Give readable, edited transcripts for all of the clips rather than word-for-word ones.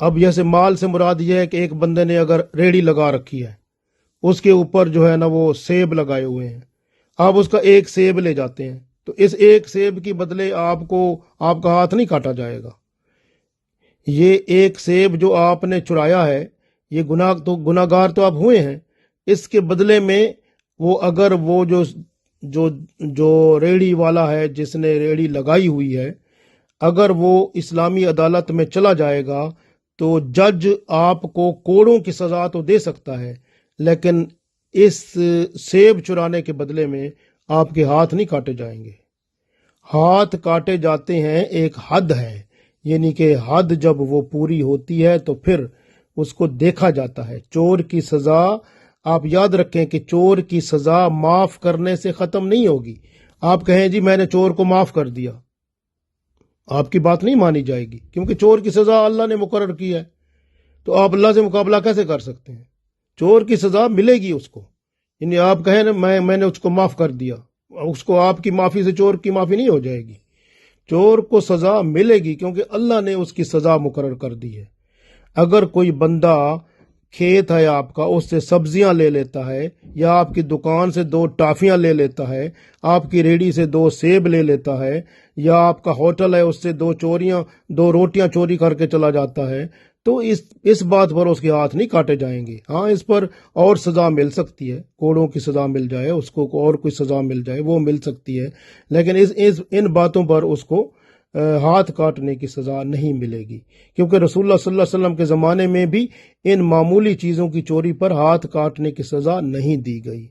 اب جیسے مال سے مراد یہ ہے کہ ایک بندے نے اگر ریڑھی لگا رکھی ہے، اس کے اوپر جو ہے نا وہ سیب لگائے ہوئے ہیں، آپ اس کا ایک سیب لے جاتے ہیں تو اس ایک سیب کی بدلے آپ کا ہاتھ نہیں کاٹا جائے گا۔ یہ ایک سیب جو آپ نے چرایا ہے، یہ گناہگار تو آپ ہوئے ہیں، اس کے بدلے میں اگر وہ جو ریڑھی والا ہے، جس نے ریڑھی لگائی ہوئی ہے، اگر وہ اسلامی عدالت میں چلا جائے گا تو جج آپ کو کوڑوں کی سزا تو دے سکتا ہے، لیکن اس سیب چرانے کے بدلے میں آپ کے ہاتھ نہیں کاٹے جائیں گے۔ ہاتھ کاٹے جاتے ہیں، ایک حد ہے، یعنی کہ حد جب وہ پوری ہوتی ہے تو پھر اس کو دیکھا جاتا ہے۔ چور کی سزا، آپ یاد رکھیں کہ چور کی سزا معاف کرنے سے ختم نہیں ہوگی۔ آپ کہیں جی میں نے چور کو معاف کر دیا، آپ کی بات نہیں مانی جائے گی، کیونکہ چور کی سزا اللہ نے مقرر کی ہے، تو آپ اللہ سے مقابلہ کیسے کر سکتے ہیں؟ چور کی سزا ملے گی اس کو، یعنی آپ کہیں نا میں نے اس کو معاف کر دیا، اس کو آپ کی معافی سے چور کی معافی نہیں ہو جائے گی، چور کو سزا ملے گی کیونکہ اللہ نے اس کی سزا مقرر کر دی ہے۔ اگر کوئی بندہ کھیت ہے آپ کا، اس سے سبزیاں لے لیتا ہے، یا آپ کی دکان سے 2 ٹافیاں لے لیتا ہے، آپ کی ریڑھی سے 2 سیب لے لیتا ہے، یا آپ کا ہوٹل ہے اس سے 2 روٹیاں چوری کر کے چلا جاتا ہے، تو اس بات پر اس کے ہاتھ نہیں کاٹے جائیں گے۔ ہاں، اس پر اور سزا مل سکتی ہے، کوڑوں کی سزا مل جائے اس کو، اور کوئی سزا مل جائے وہ مل سکتی ہے، لیکن ان باتوں پر اس کو ہاتھ کاٹنے کی سزا نہیں ملے گی، کیونکہ رسول اللہ صلی اللہ علیہ وسلم کے زمانے میں بھی ان معمولی چیزوں کی چوری پر ہاتھ کاٹنے کی سزا نہیں دی گئی۔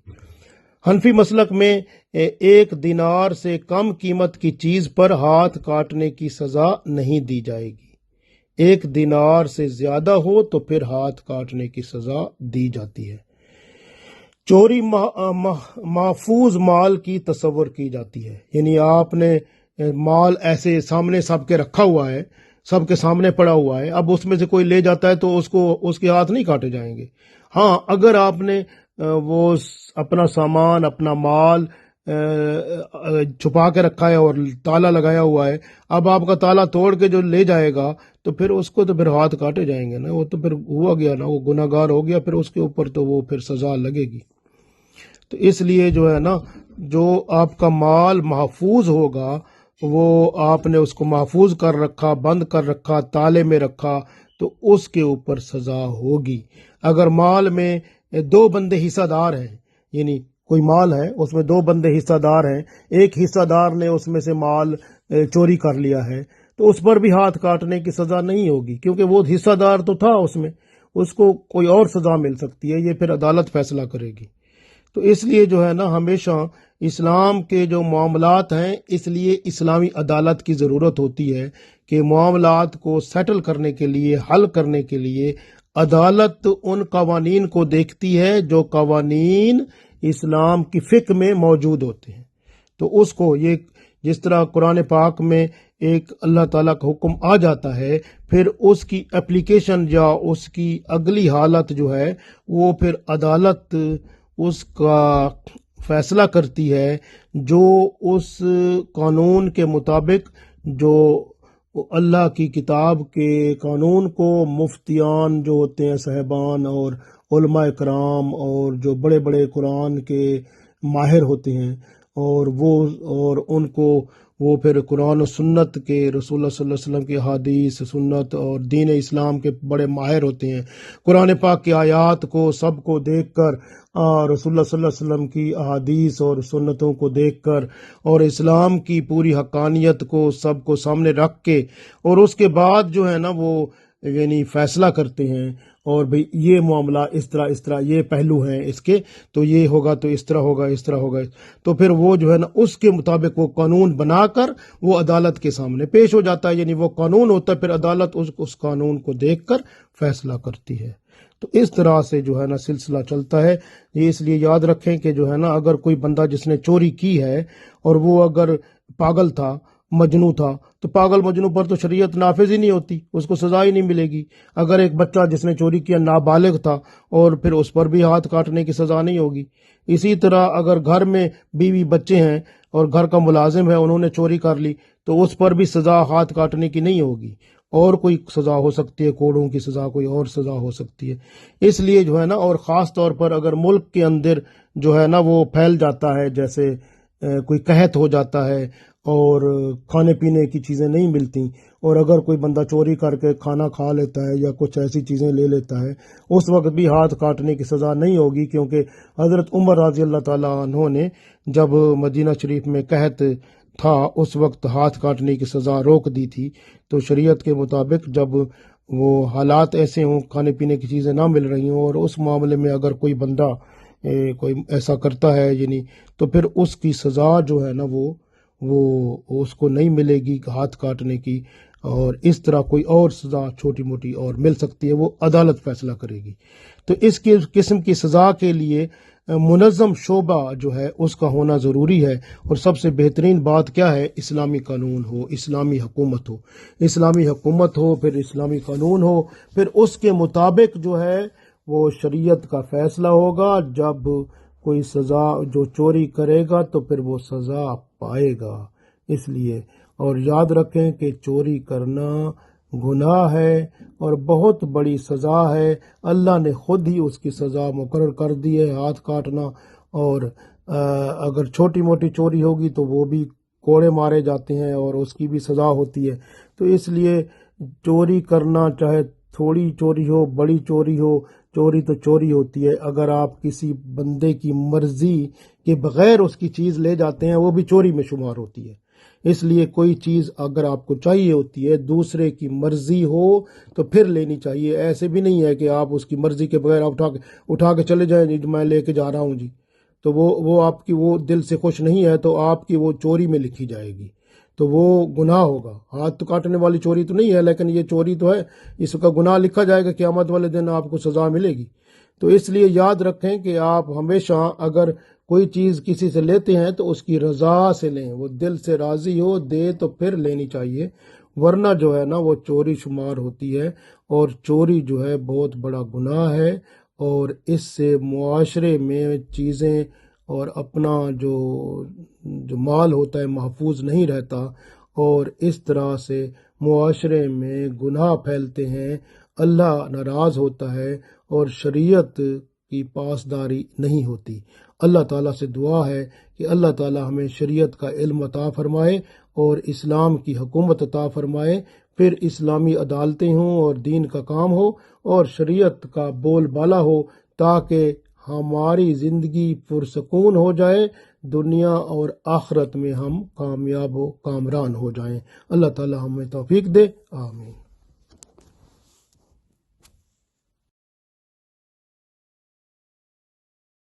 حنفی مسلک میں 1 دینار سے کم قیمت کی چیز پر ہاتھ کاٹنے کی سزا نہیں دی جائے گی، 1 دینار سے زیادہ ہو تو پھر ہاتھ کاٹنے کی سزا دی جاتی ہے۔ چوری محفوظ مال کی تصور کی جاتی ہے، یعنی آپ نے مال ایسے سامنے سب کے رکھا ہوا ہے، سب کے سامنے پڑا ہوا ہے، اب اس میں سے کوئی لے جاتا ہے تو اس کے ہاتھ نہیں کاٹے جائیں گے۔ ہاں، اگر آپ نے وہ اپنا سامان، اپنا مال چھپا کے رکھا ہے اور تالا لگایا ہوا ہے، اب آپ کا تالا توڑ کے جو لے جائے گا تو پھر اس کو تو پھر ہاتھ کاٹے جائیں گے نا، وہ تو پھر ہوا گیا نا، وہ گناہ گار ہو گیا، پھر اس کے اوپر تو وہ پھر سزا لگے گی۔ تو اس لیے جو ہے نا، جو آپ کا مال محفوظ ہوگا، وہ آپ نے اس کو محفوظ کر رکھا، بند کر رکھا، تالے میں رکھا، تو اس کے اوپر سزا ہوگی۔ اگر مال میں 2 بندے حصہ دار ہیں، یعنی کوئی مال ہے اس میں 2 بندے حصہ دار ہیں، ایک حصہ دار نے اس میں سے مال چوری کر لیا ہے، تو اس پر بھی ہاتھ کاٹنے کی سزا نہیں ہوگی، کیونکہ وہ حصہ دار تو تھا اس میں، اس کو کوئی اور سزا مل سکتی ہے، یہ پھر عدالت فیصلہ کرے گی۔ تو اس لیے جو ہے نا، ہمیشہ اسلام کے جو معاملات ہیں، اس لیے اسلامی عدالت کی ضرورت ہوتی ہے کہ معاملات کو سیٹل کرنے کے لیے، حل کرنے کے لیے عدالت ان قوانین کو دیکھتی ہے جو قوانین اسلام کی فقہ میں موجود ہوتے ہیں، تو اس کو یہ جس طرح قرآن پاک میں ایک اللہ تعالیٰ کا حکم آ جاتا ہے، پھر اس کی اپلیکیشن یا اس کی اگلی حالت جو ہے وہ پھر عدالت اس کا فیصلہ کرتی ہے، جو اس قانون کے مطابق جو اللہ کی کتاب کے قانون کو مفتیان جو ہوتے ہیں، صاحبان اور علماء کرام اور جو بڑے بڑے قرآن کے ماہر ہوتے ہیں، اور ان کو وہ پھر قرآن و سنت کے، رسول اللہ صلی اللہ علیہ وسلم کی حدیث، سنت اور دین اسلام کے بڑے ماہر ہوتے ہیں، قرآن پاک کی آیات کو سب کو دیکھ کر، رسول اللہ صلی اللہ علیہ وسلم کی احادیث اور سنتوں کو دیکھ کر، اور اسلام کی پوری حقانیت کو سب کو سامنے رکھ کے، اور اس کے بعد جو ہے نا وہ یعنی فیصلہ کرتے ہیں، اور بھئی یہ معاملہ اس طرح یہ پہلو ہیں اس کے، تو یہ ہوگا تو اس طرح ہوگا، اس طرح ہوگا، تو پھر وہ جو ہے نا اس کے مطابق وہ قانون بنا کر وہ عدالت کے سامنے پیش ہو جاتا ہے، یعنی وہ قانون ہوتا ہے، پھر عدالت اس قانون کو دیکھ کر فیصلہ کرتی ہے۔ تو اس طرح سے جو ہے نا سلسلہ چلتا ہے۔ یہ اس لیے یاد رکھیں کہ جو ہے نا، اگر کوئی بندہ جس نے چوری کی ہے اور وہ اگر پاگل تھا، مجنوں تھا، تو پاگل مجنوں پر تو شریعت نافذ ہی نہیں ہوتی، اس کو سزا ہی نہیں ملے گی۔ اگر ایک بچہ جس نے چوری کیا نابالغ تھا، اور پھر اس پر بھی ہاتھ کاٹنے کی سزا نہیں ہوگی۔ اسی طرح اگر گھر میں بیوی بچے ہیں اور گھر کا ملازم ہے، انہوں نے چوری کر لی، تو اس پر بھی سزا ہاتھ کاٹنے کی نہیں ہوگی۔ اور کوئی سزا ہو سکتی ہے، کوڑوں کی سزا، کوئی اور سزا ہو سکتی ہے۔ اس لیے جو ہے نا، اور خاص طور پر اگر ملک کے اندر جو ہے نا وہ پھیل جاتا ہے، جیسے کوئی قحط ہو جاتا ہے اور کھانے پینے کی چیزیں نہیں ملتی، اور اگر کوئی بندہ چوری کر کے کھانا کھا لیتا ہے یا کچھ ایسی چیزیں لے لیتا ہے، اس وقت بھی ہاتھ کاٹنے کی سزا نہیں ہوگی، کیونکہ حضرت عمر رضی اللہ تعالیٰ عنہ نے جب مدینہ شریف میں قحط تھا اس وقت ہاتھ کاٹنے کی سزا روک دی تھی۔ تو شریعت کے مطابق جب وہ حالات ایسے ہوں، کھانے پینے کی چیزیں نہ مل رہی ہوں، اور اس معاملے میں اگر کوئی بندہ کوئی ایسا کرتا ہے، یعنی تو پھر اس کی سزا جو ہے نا وہ اس کو نہیں ملے گی ہاتھ کاٹنے کی، اور اس طرح کوئی اور سزا چھوٹی موٹی اور مل سکتی ہے، وہ عدالت فیصلہ کرے گی۔ تو اس قسم کی سزا کے لیے منظم شعبہ جو ہے اس کا ہونا ضروری ہے، اور سب سے بہترین بات کیا ہے؟ اسلامی قانون ہو، اسلامی حکومت ہو، اسلامی حکومت ہو، پھر اسلامی قانون ہو، پھر اس کے مطابق جو ہے وہ شریعت کا فیصلہ ہوگا۔ جب کوئی سزا جو چوری کرے گا تو پھر وہ سزا پائے گا۔ اس لیے اور یاد رکھیں کہ چوری کرنا گناہ ہے اور بہت بڑی سزا ہے، اللہ نے خود ہی اس کی سزا مقرر کر دی ہے، ہاتھ کاٹنا۔ اور اگر چھوٹی موٹی چوری ہوگی تو وہ بھی کوڑے مارے جاتے ہیں اور اس کی بھی سزا ہوتی ہے۔ تو اس لیے چوری کرنا، چاہے تھوڑی چوری ہو، بڑی چوری ہو، چوری تو چوری ہوتی ہے۔ اگر آپ کسی بندے کی مرضی کے بغیر اس کی چیز لے جاتے ہیں، وہ بھی چوری میں شمار ہوتی ہے۔ اس لیے کوئی چیز اگر آپ کو چاہیے ہوتی ہے، دوسرے کی مرضی ہو تو پھر لینی چاہیے۔ ایسے بھی نہیں ہے کہ آپ اس کی مرضی کے بغیر اٹھا کے چلے جائیں، جی میں لے کے جا رہا ہوں جی، تو وہ آپ کی وہ دل سے خوش نہیں ہے تو آپ کی وہ چوری میں لکھی جائے گی، تو وہ گناہ ہوگا۔ ہاتھ تو کاٹنے والی چوری تو نہیں ہے، لیکن یہ چوری تو ہے، اس کا گناہ لکھا جائے گا، قیامت والے دن آپ کو سزا ملے گی۔ تو اس لیے یاد رکھیں کہ آپ ہمیشہ اگر کوئی چیز کسی سے لیتے ہیں تو اس کی رضا سے لیں، وہ دل سے راضی ہو دے تو پھر لینی چاہیے، ورنہ جو ہے نا وہ چوری شمار ہوتی ہے، اور چوری جو ہے بہت بڑا گناہ ہے، اور اس سے معاشرے میں چیزیں اور اپنا جو مال ہوتا ہے محفوظ نہیں رہتا، اور اس طرح سے معاشرے میں گناہ پھیلتے ہیں، اللہ ناراض ہوتا ہے اور شریعت کی پاسداری نہیں ہوتی۔ اللہ تعالیٰ سے دعا ہے کہ اللہ تعالیٰ ہمیں شریعت کا علم عطا فرمائے اور اسلام کی حکومت عطا فرمائے، پھر اسلامی عدالتیں ہوں اور دین کا کام ہو اور شریعت کا بول بالا ہو، تاکہ ہماری زندگی پرسکون ہو جائے، دنیا اور آخرت میں ہم کامیاب و کامران ہو جائیں۔ اللہ تعالیٰ ہمیں توفیق دے، آمین۔